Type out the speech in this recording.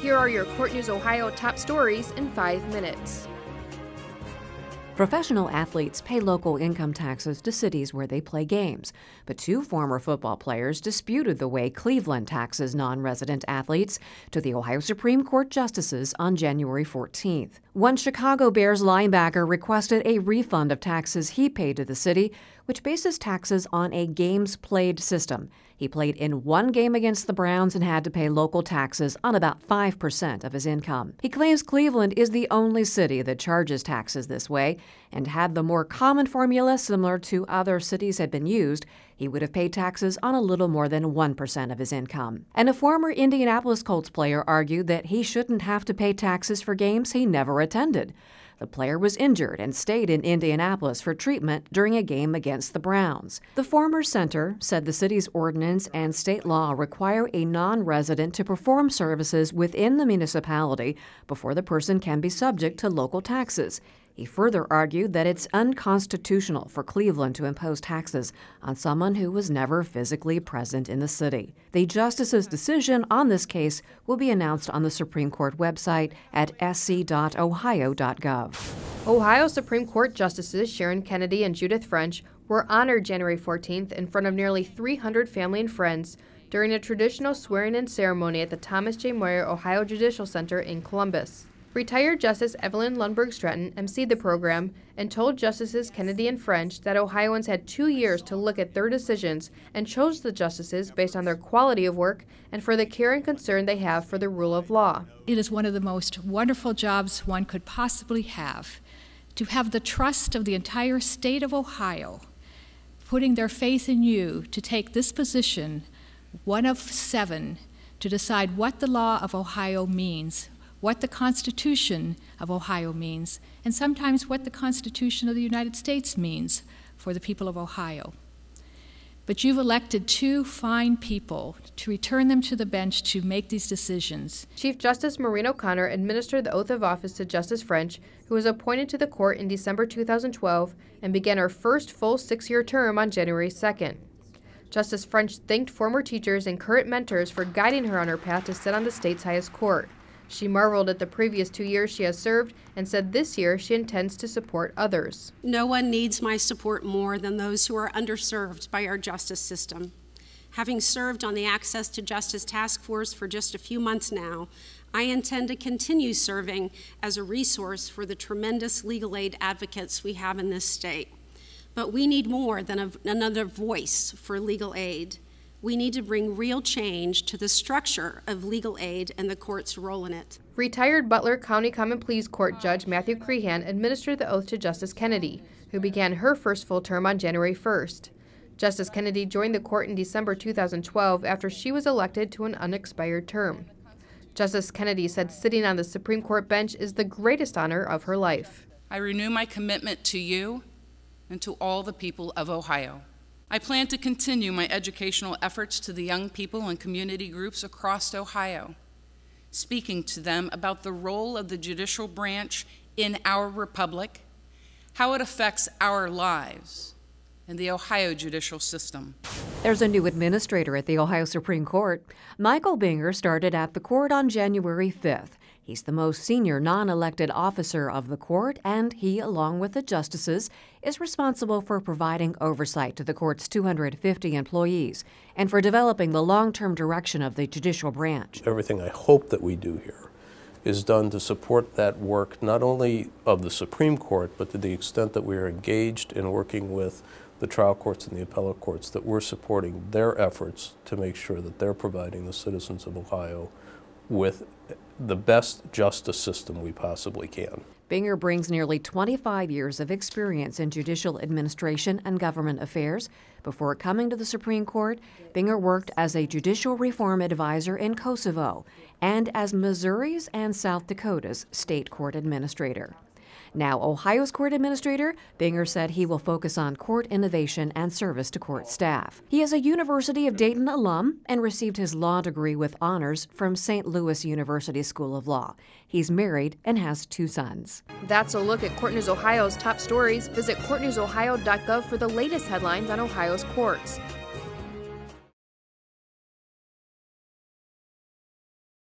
Here are your Court News Ohio top stories in 5 minutes. Professional athletes pay local income taxes to cities where they play games, but 2 former football players disputed the way Cleveland taxes non-resident athletes to the Ohio Supreme Court justices on January 14th. One Chicago Bears linebacker requested a refund of taxes he paid to the city, which bases taxes on a games played system. He played in 1 game against the Browns and had to pay local taxes on about 5% of his income. He claims Cleveland is the only city that charges taxes this way, and had the more common formula similar to other cities had been used, he would have paid taxes on a little more than 1% of his income. And a former Indianapolis Colts player argued that he shouldn't have to pay taxes for games he never attended. The player was injured and stayed in Indianapolis for treatment during a game against the Browns. The former center said the city's ordinance and state law require a non-resident to perform services within the municipality before the person can be subject to local taxes. He further argued that it's unconstitutional for Cleveland to impose taxes on someone who was never physically present in the city. The justice's decision on this case will be announced on the Supreme Court website at sc.ohio.gov. Ohio Supreme Court Justices Sharon Kennedy and Judith French were honored January 14th in front of nearly 300 family and friends during a traditional swearing-in ceremony at the Thomas J. Moyer Ohio Judicial Center in Columbus. Retired Justice Evelyn Lundberg Stratton emceed the program and told Justices Kennedy and French that Ohioans had 2 years to look at their decisions and chose the justices based on their quality of work and for the care and concern they have for the rule of law. It is one of the most wonderful jobs one could possibly have, to have the trust of the entire state of Ohio putting their faith in you to take this position, one of 7, to decide what the law of Ohio means, what the Constitution of Ohio means, and sometimes what the Constitution of the United States means for the people of Ohio. But you've elected 2 fine people to return them to the bench to make these decisions. Chief Justice Maureen O'Connor administered the oath of office to Justice French, who was appointed to the court in December 2012 and began her first full 6-year term on January 2nd. Justice French thanked former teachers and current mentors for guiding her on her path to sit on the state's highest court. She marveled at the previous 2 years she has served and said this year she intends to support others. No one needs my support more than those who are underserved by our justice system. Having served on the Access to Justice Task Force for just a few months now, I intend to continue serving as a resource for the tremendous legal aid advocates we have in this state. But we need more than another voice for legal aid. We need to bring real change to the structure of legal aid and the court's role in it. Retired Butler County Common Pleas Court Judge Matthew Crehan administered the oath to Justice Kennedy, who began her first full term on January 1st. Justice Kennedy joined the court in December 2012 after she was elected to an unexpired term. Justice Kennedy said sitting on the Supreme Court bench is the greatest honor of her life. I renew my commitment to you and to all the people of Ohio. I plan to continue my educational efforts to the young people and community groups across Ohio, speaking to them about the role of the judicial branch in our republic, how it affects our lives, and the Ohio judicial system. There's a new administrator at the Ohio Supreme Court. Michael Binger started at the court on January 5th. He's the most senior non-elected officer of the court, and he, along with the justices, is responsible for providing oversight to the court's 250 employees and for developing the long-term direction of the judicial branch. Everything I hope that we do here is done to support that work, not only of the Supreme Court, but to the extent that we are engaged in working with the trial courts and the appellate courts, that we're supporting their efforts to make sure that they're providing the citizens of Ohio with the best justice system we possibly can. Binger brings nearly 25 years of experience in judicial administration and government affairs. Before coming to the Supreme Court, Binger worked as a judicial reform advisor in Kosovo and as Missouri's and South Dakota's state court administrator. Now Ohio's court administrator, Binger said he will focus on court innovation and service to court staff. He is a University of Dayton alum and received his law degree with honors from St. Louis University School of Law. He's married and has 2 sons. That's a look at Court News Ohio's top stories. Visit courtnewsohio.gov for the latest headlines on Ohio's courts.